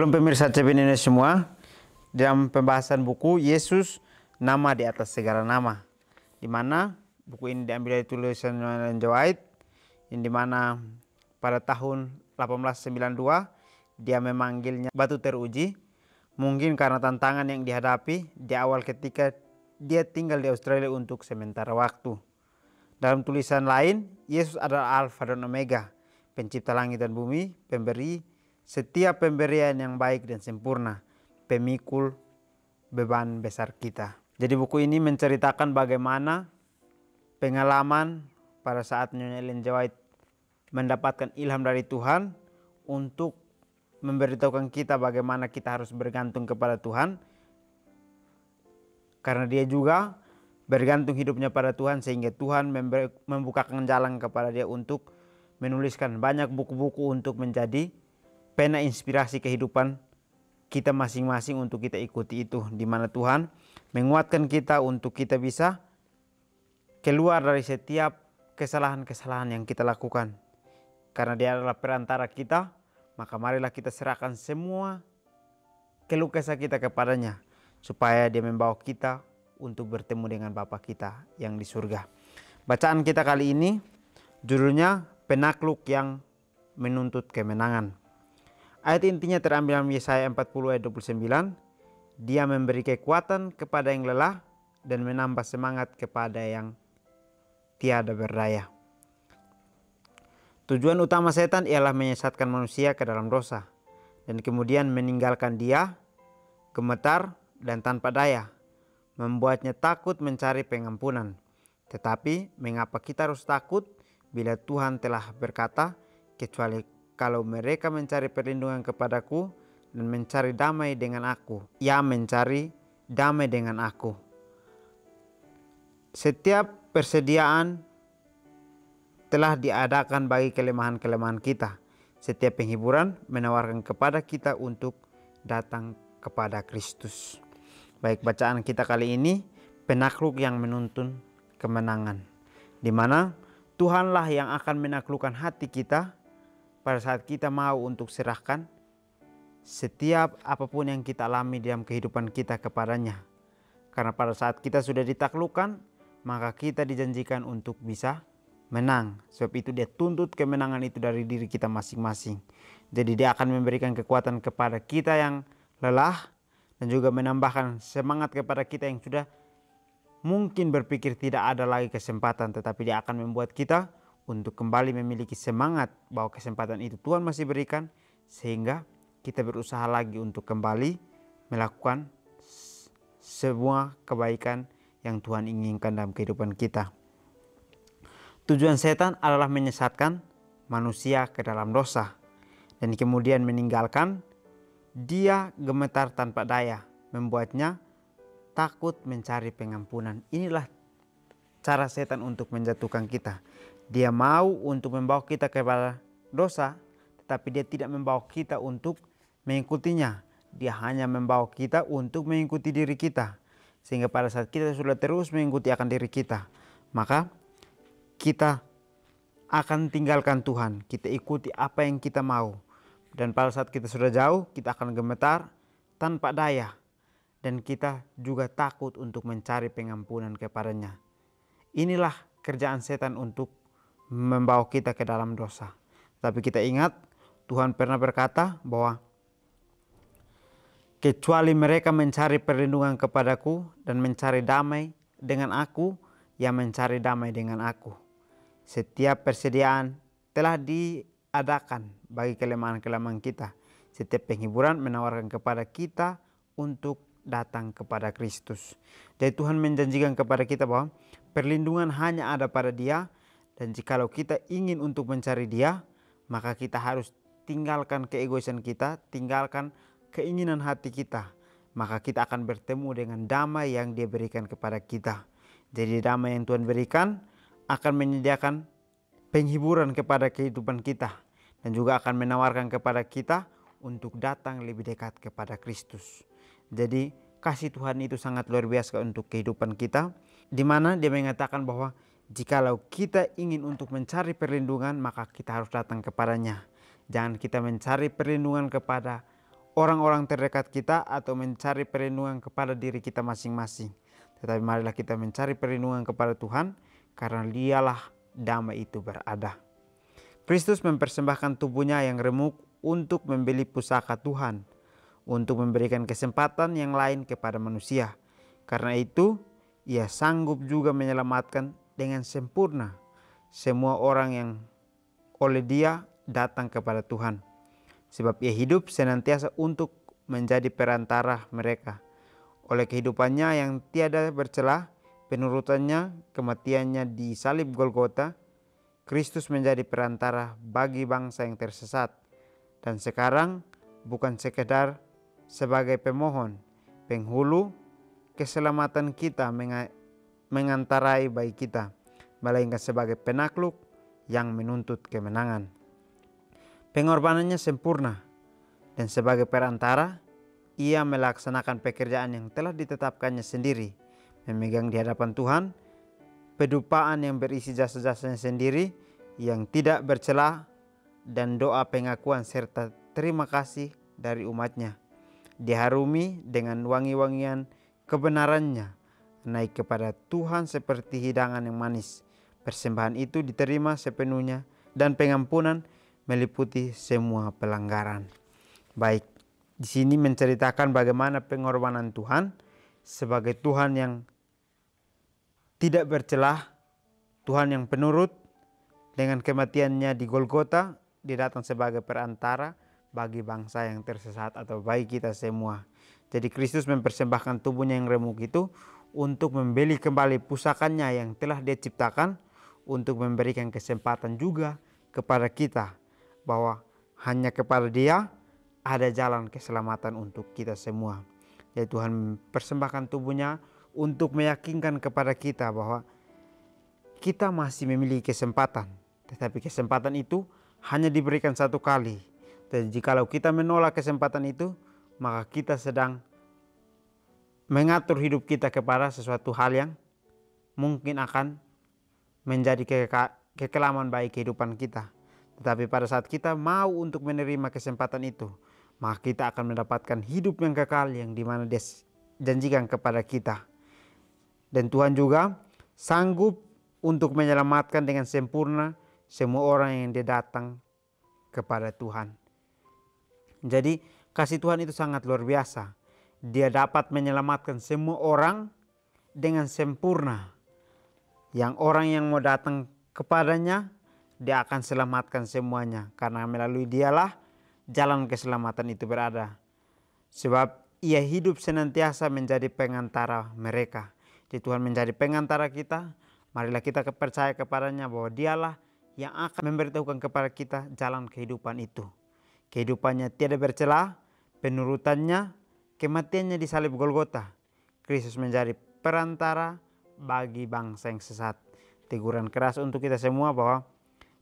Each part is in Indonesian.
Shalom pemirsa CP Indonesia semua. Dalam pembahasan buku Yesus Nama di Atas Segala Nama, di mana buku ini diambil dari tulisan Ellen G. White, yang dimana pada tahun 1892 dia memanggilnya batu teruji, mungkin karena tantangan yang dihadapi di awal ketika dia tinggal di Australia untuk sementara waktu. Dalam tulisan lain, Yesus adalah Alfa dan Omega, pencipta langit dan bumi, pemberi setiap pemberian yang baik dan sempurna, pemikul beban besar kita. Jadi buku ini menceritakan bagaimana pengalaman pada saat Nyonya Ellen G. White mendapatkan ilham dari Tuhan untuk memberitahukan kita bagaimana kita harus bergantung kepada Tuhan. Karena dia juga bergantung hidupnya pada Tuhan, sehingga Tuhan membukakan jalan kepada dia untuk menuliskan banyak buku-buku untuk menjadi pena inspirasi kehidupan kita masing-masing untuk kita ikuti itu, di mana Tuhan menguatkan kita untuk kita bisa keluar dari setiap kesalahan-kesalahan yang kita lakukan. Karena dia adalah perantara kita, maka marilah kita serahkan semua keluh kesah kita kepadanya, supaya dia membawa kita untuk bertemu dengan Bapa kita yang di surga. Bacaan kita kali ini judulnya Penakluk yang Menuntut Kemenangan. Ayat intinya terambil dalam Yesaya 40 ayat 29. Dia memberi kekuatan kepada yang lelah dan menambah semangat kepada yang tiada berdaya. Tujuan utama setan ialah menyesatkan manusia ke dalam dosa dan kemudian meninggalkan dia gemetar dan tanpa daya, membuatnya takut mencari pengampunan. Tetapi mengapa kita harus takut bila Tuhan telah berkata, kecuali kalau mereka mencari perlindungan kepadaku dan mencari damai dengan aku, ya mencari damai dengan aku. Setiap persediaan telah diadakan bagi kelemahan-kelemahan kita. Setiap penghiburan menawarkan kepada kita untuk datang kepada Kristus. Baik, bacaan kita kali ini penakluk yang menuntun kemenangan, di mana Tuhanlah yang akan menaklukkan hati kita pada saat kita mau untuk serahkan setiap apapun yang kita alami dalam kehidupan kita kepadanya. Karena pada saat kita sudah ditaklukkan, maka kita dijanjikan untuk bisa menang. Sebab itu dia tuntut kemenangan itu dari diri kita masing-masing. Jadi dia akan memberikan kekuatan kepada kita yang lelah, dan juga menambahkan semangat kepada kita yang sudah mungkin berpikir tidak ada lagi kesempatan, tetapi dia akan membuat kita untuk kembali memiliki semangat bahwa kesempatan itu Tuhan masih berikan, sehingga kita berusaha lagi untuk kembali melakukan semua kebaikan yang Tuhan inginkan dalam kehidupan kita. Tujuan setan adalah menyesatkan manusia ke dalam dosa dan kemudian meninggalkan dia gemetar tanpa daya, membuatnya takut mencari pengampunan. Inilah cara setan untuk menjatuhkan kita. Dia mau untuk membawa kita kepada dosa, tetapi dia tidak membawa kita untuk mengikutinya. Dia hanya membawa kita untuk mengikuti diri kita. Sehingga pada saat kita sudah terus mengikuti akan diri kita, maka kita akan tinggalkan Tuhan. Kita ikuti apa yang kita mau. Dan pada saat kita sudah jauh, kita akan gemetar tanpa daya. Dan kita juga takut untuk mencari pengampunan kepadanya. Inilah kerjaan setan untuk membawa kita ke dalam dosa. Tapi kita ingat, Tuhan pernah berkata bahwa kecuali mereka mencari perlindungan kepadaku dan mencari damai dengan aku, yang mencari damai dengan aku. Setiap persediaan telah diadakan bagi kelemahan-kelemahan kita. Setiap penghiburan menawarkan kepada kita untuk datang kepada Kristus. Jadi Tuhan menjanjikan kepada kita bahwa perlindungan hanya ada pada Dia. Dan jikalau kita ingin untuk mencari Dia, maka kita harus tinggalkan keegoisan kita, tinggalkan keinginan hati kita. Maka kita akan bertemu dengan damai yang Dia berikan kepada kita. Jadi damai yang Tuhan berikan akan menyediakan penghiburan kepada kehidupan kita. Dan juga akan menawarkan kepada kita untuk datang lebih dekat kepada Kristus. Jadi kasih Tuhan itu sangat luar biasa untuk kehidupan kita, di mana Dia mengatakan bahwa jikalau kita ingin untuk mencari perlindungan, maka kita harus datang kepadanya. Jangan kita mencari perlindungan kepada orang-orang terdekat kita atau mencari perlindungan kepada diri kita masing-masing. Tetapi marilah kita mencari perlindungan kepada Tuhan, karena Dialah damai itu berada. Kristus mempersembahkan tubuhnya yang remuk untuk membeli pusaka Tuhan, untuk memberikan kesempatan yang lain kepada manusia. Karena itu, Ia sanggup juga menyelamatkan dengan sempurna semua orang yang oleh Dia datang kepada Tuhan. Sebab Ia hidup senantiasa untuk menjadi perantara mereka. Oleh kehidupannya yang tiada bercelah, penurutannya, kematiannya di salib Golgota, Kristus menjadi perantara bagi bangsa yang tersesat. Dan sekarang bukan sekedar sebagai pemohon, penghulu keselamatan kita mengantarai bagi kita, melainkan sebagai penakluk yang menuntut kemenangan. Pengorbanannya sempurna, dan sebagai perantara, Ia melaksanakan pekerjaan yang telah ditetapkannya sendiri, memegang di hadapan Tuhan pedupaan yang berisi jasa-jasanya sendiri yang tidak bercelah, dan doa pengakuan serta terima kasih dari umatnya. Diharumi dengan wangi-wangian kebenarannya naik kepada Tuhan seperti hidangan yang manis. Persembahan itu diterima sepenuhnya, dan pengampunan meliputi semua pelanggaran. Baik, di sini menceritakan bagaimana pengorbanan Tuhan sebagai Tuhan yang tidak bercelah, Tuhan yang penurut. Dengan kematiannya di Golgota, Dia datang sebagai perantara bagi bangsa yang tersesat atau bagi kita semua. Jadi Kristus mempersembahkan tubuhnya yang remuk itu untuk membeli kembali pusakanya yang telah Dia ciptakan, untuk memberikan kesempatan juga kepada kita bahwa hanya kepada Dia ada jalan keselamatan untuk kita semua. Jadi Tuhan mempersembahkan tubuhnya untuk meyakinkan kepada kita bahwa kita masih memiliki kesempatan, tetapi kesempatan itu hanya diberikan satu kali. Dan jikalau kita menolak kesempatan itu, maka kita sedang mengatur hidup kita kepada sesuatu hal yang mungkin akan menjadi kekelaman bagi kehidupan kita. Tetapi pada saat kita mau untuk menerima kesempatan itu, maka kita akan mendapatkan hidup yang kekal yang dimana Dia janjikan kepada kita. Dan Tuhan juga sanggup untuk menyelamatkan dengan sempurna semua orang yang Dia datang kepada Tuhan. Jadi kasih Tuhan itu sangat luar biasa. Dia dapat menyelamatkan semua orang dengan sempurna. Yang orang yang mau datang kepadanya, Dia akan selamatkan semuanya, karena melalui Dialah jalan keselamatan itu berada. Sebab Ia hidup senantiasa menjadi pengantara mereka. Jadi Tuhan menjadi pengantara kita. Marilah kita percaya kepadanya bahwa Dialah yang akan memberitahukan kepada kita jalan kehidupan itu. Kehidupannya tiada bercelah, penurutannya, kematiannya di salib Golgota. Kristus menjadi perantara bagi bangsa yang sesat. Teguran keras untuk kita semua bahwa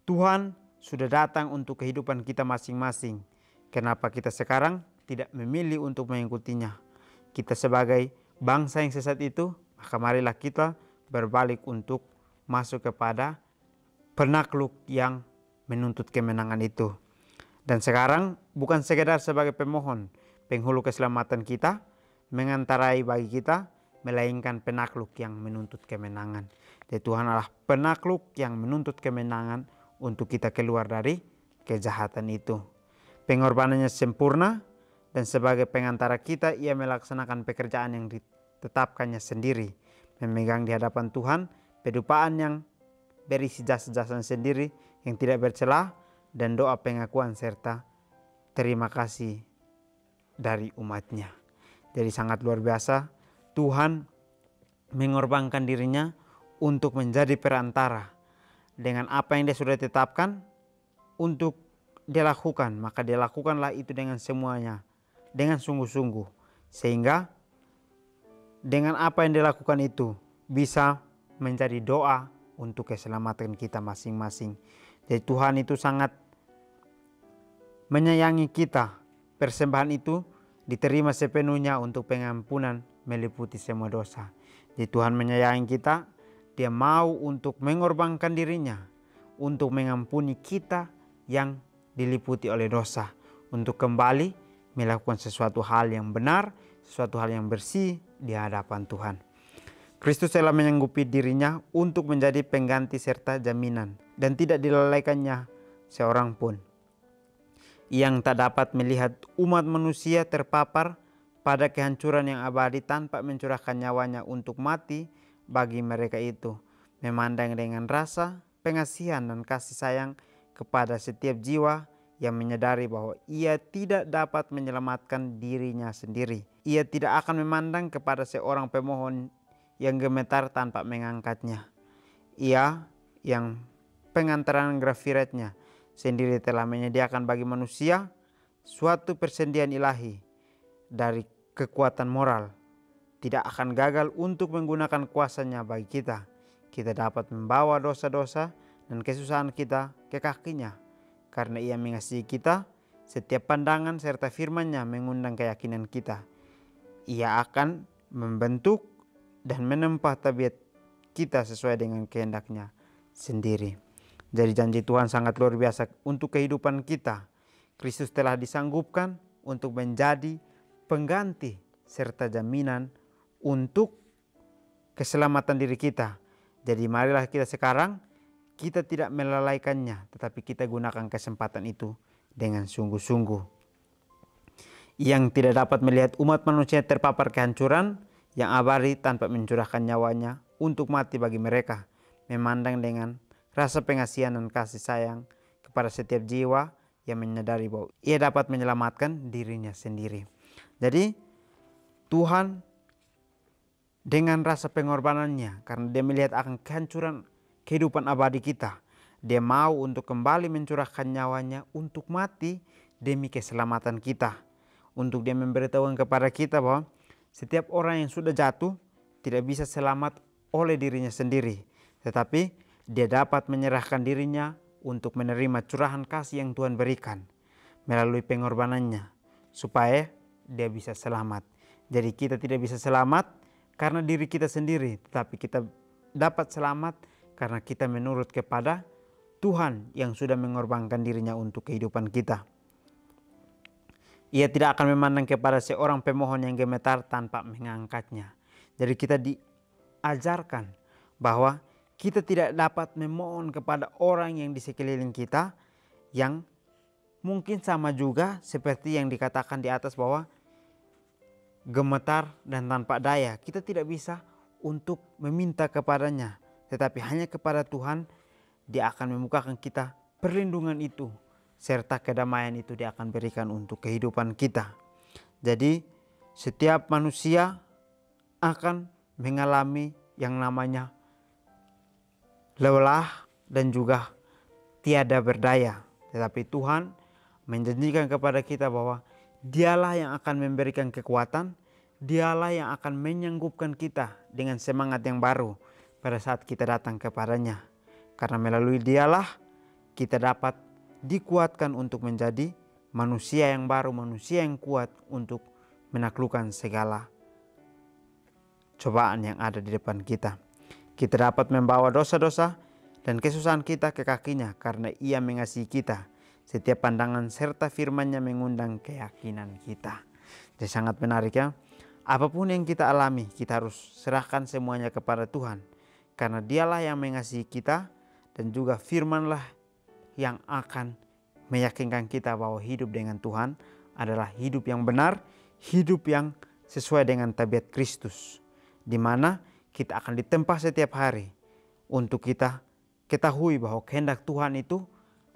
Tuhan sudah datang untuk kehidupan kita masing-masing. Kenapa kita sekarang tidak memilih untuk mengikutinya? Kita sebagai bangsa yang sesat itu, maka marilah kita berbalik untuk masuk kepada penakluk yang menuntut kemenangan itu. Dan sekarang bukan sekedar sebagai pemohon, penghulu keselamatan kita, mengantarai bagi kita, melainkan penakluk yang menuntut kemenangan. Jadi Tuhan adalah penakluk yang menuntut kemenangan untuk kita keluar dari kejahatan itu. Pengorbanannya sempurna, dan sebagai pengantara kita Ia melaksanakan pekerjaan yang ditetapkannya sendiri, memegang di hadapan Tuhan pedupaan yang berisi jasa-jasanya sendiri yang tidak bercelah, dan doa pengakuan serta terima kasih dari umatnya. Jadi sangat luar biasa, Tuhan mengorbankan dirinya untuk menjadi perantara dengan apa yang Dia sudah tetapkan untuk Dia lakukan. Maka Dia lakukanlah itu dengan semuanya, dengan sungguh-sungguh, sehingga dengan apa yang Dia lakukan itu bisa menjadi doa untuk keselamatan kita masing-masing. Jadi Tuhan itu sangat menyayangi kita. Persembahan itu diterima sepenuhnya untuk pengampunan meliputi semua dosa. Jadi Tuhan menyayangi kita. Dia mau untuk mengorbankan dirinya untuk mengampuni kita yang diliputi oleh dosa, untuk kembali melakukan sesuatu hal yang benar, sesuatu hal yang bersih di hadapan Tuhan. Kristus telah menyanggupi dirinya untuk menjadi pengganti serta jaminan, dan tidak dilalaikannya seorang pun yang tak dapat melihat umat manusia terpapar pada kehancuran yang abadi tanpa mencurahkan nyawanya untuk mati bagi mereka itu, memandang dengan rasa pengasihan dan kasih sayang kepada setiap jiwa yang menyadari bahwa ia tidak dapat menyelamatkan dirinya sendiri. Ia tidak akan memandang kepada seorang pemohon yang gemetar tanpa mengangkatnya. Ia yang pengantaran grafiratnya sendiri telah menyediakan bagi manusia suatu persendian ilahi dari kekuatan moral, tidak akan gagal untuk menggunakan kuasanya bagi kita. Kita dapat membawa dosa-dosa dan kesusahan kita ke kakinya, karena ia mengasihi kita. Setiap pandangan serta firman-Nya mengundang keyakinan kita. Ia akan membentuk dan menempa tabiat kita sesuai dengan kehendak-Nya sendiri. Jadi janji Tuhan sangat luar biasa untuk kehidupan kita. Kristus telah disanggupkan untuk menjadi pengganti serta jaminan untuk keselamatan diri kita. Jadi marilah kita sekarang, kita tidak melalaikannya, tetapi kita gunakan kesempatan itu dengan sungguh-sungguh. Yang tidak dapat melihat umat manusia terpapar kehancuran yang abadi tanpa mencurahkan nyawanya untuk mati bagi mereka, memandang dengan rasa pengasihan dan kasih sayang kepada setiap jiwa yang menyadari bahwa ia dapat menyelamatkan dirinya sendiri. Jadi Tuhan dengan rasa pengorbanannya, karena dia melihat akan kehancuran kehidupan abadi kita, dia mau untuk kembali mencurahkan nyawanya untuk mati demi keselamatan kita. Untuk dia memberitahukan kepada kita bahwa setiap orang yang sudah jatuh tidak bisa selamat oleh dirinya sendiri, tetapi dia dapat menyerahkan dirinya untuk menerima curahan kasih yang Tuhan berikan melalui pengorbanannya, supaya dia bisa selamat. Jadi kita tidak bisa selamat karena diri kita sendiri, tetapi kita dapat selamat karena kita menurut kepada Tuhan yang sudah mengorbankan dirinya untuk kehidupan kita. Ia tidak akan memandang kepada seorang pemohon yang gemetar tanpa mengangkatnya. Jadi kita diajarkan bahwa kita tidak dapat memohon kepada orang yang di sekeliling kita yang mungkin sama juga seperti yang dikatakan di atas bahwa gemetar dan tanpa daya. Kita tidak bisa untuk meminta kepadanya, tetapi hanya kepada Tuhan dia akan membukakan kita perlindungan itu, serta kedamaian itu dia akan berikan untuk kehidupan kita. Jadi setiap manusia akan mengalami yang namanya lelah dan juga tiada berdaya. Tetapi Tuhan menjanjikan kepada kita bahwa dialah yang akan memberikan kekuatan, dialah yang akan menyanggupkan kita dengan semangat yang baru pada saat kita datang kepadanya. Karena melalui dialah kita dapat dikuatkan untuk menjadi manusia yang baru, manusia yang kuat untuk menaklukkan segala cobaan yang ada di depan kita. Kita dapat membawa dosa-dosa dan kesusahan kita ke kakinya karena ia mengasihi kita. Setiap pandangan serta firman-Nya mengundang keyakinan kita. Jadi sangat menarik ya. Apapun yang kita alami, kita harus serahkan semuanya kepada Tuhan. Karena dialah yang mengasihi kita dan juga firman-lah yang akan meyakinkan kita bahwa hidup dengan Tuhan adalah hidup yang benar, hidup yang sesuai dengan tabiat Kristus. Di mana kita akan ditempa setiap hari untuk kita ketahui bahwa kehendak Tuhan itu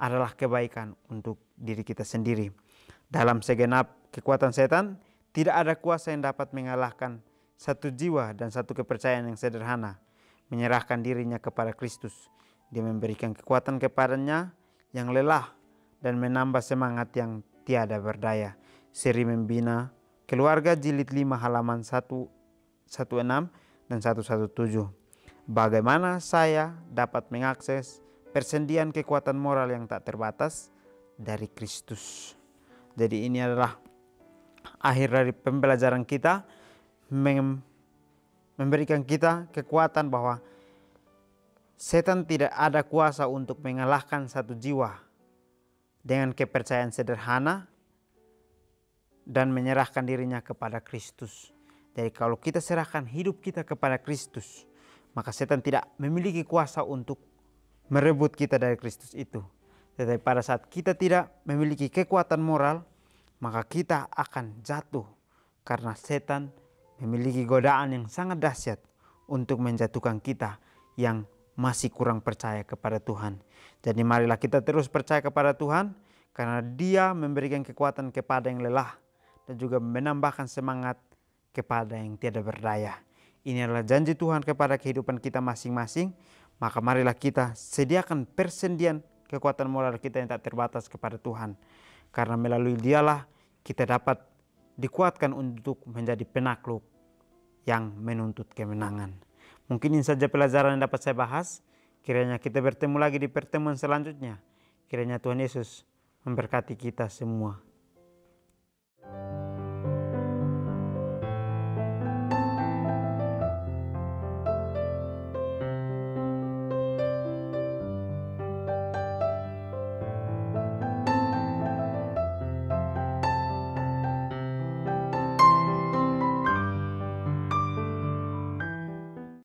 adalah kebaikan untuk diri kita sendiri. Dalam segenap kekuatan setan, tidak ada kuasa yang dapat mengalahkan satu jiwa dan satu kepercayaan yang sederhana, menyerahkan dirinya kepada Kristus. Dia memberikan kekuatan kepadanya yang lelah dan menambah semangat yang tiada berdaya. Seri Membina Keluarga jilid 5 halaman 116 dan 117. Bagaimana saya dapat mengakses persendian kekuatan moral yang tak terbatas dari Kristus. Jadi ini adalah akhir dari pembelajaran kita, memberikan kita kekuatan bahwa setan tidak ada kuasa untuk mengalahkan satu jiwa dengan kepercayaan sederhana dan menyerahkan dirinya kepada Kristus. Jadi kalau kita serahkan hidup kita kepada Kristus, maka setan tidak memiliki kuasa untuk merebut kita dari Kristus itu. Tetapi pada saat kita tidak memiliki kekuatan moral, maka kita akan jatuh karena setan memiliki godaan yang sangat dahsyat untuk menjatuhkan kita yang masih kurang percaya kepada Tuhan. Jadi marilah kita terus percaya kepada Tuhan, karena Dia memberikan kekuatan kepada yang lelah dan juga menambahkan semangat kepada yang tiada berdaya. Ini adalah janji Tuhan kepada kehidupan kita masing-masing. Maka marilah kita sediakan persendian kekuatan moral kita yang tak terbatas kepada Tuhan. Karena melalui Dialah kita dapat dikuatkan untuk menjadi penakluk yang menuntut kemenangan. Mungkin ini saja pelajaran yang dapat saya bahas. Kiranya kita bertemu lagi di pertemuan selanjutnya. Kiranya Tuhan Yesus memberkati kita semua.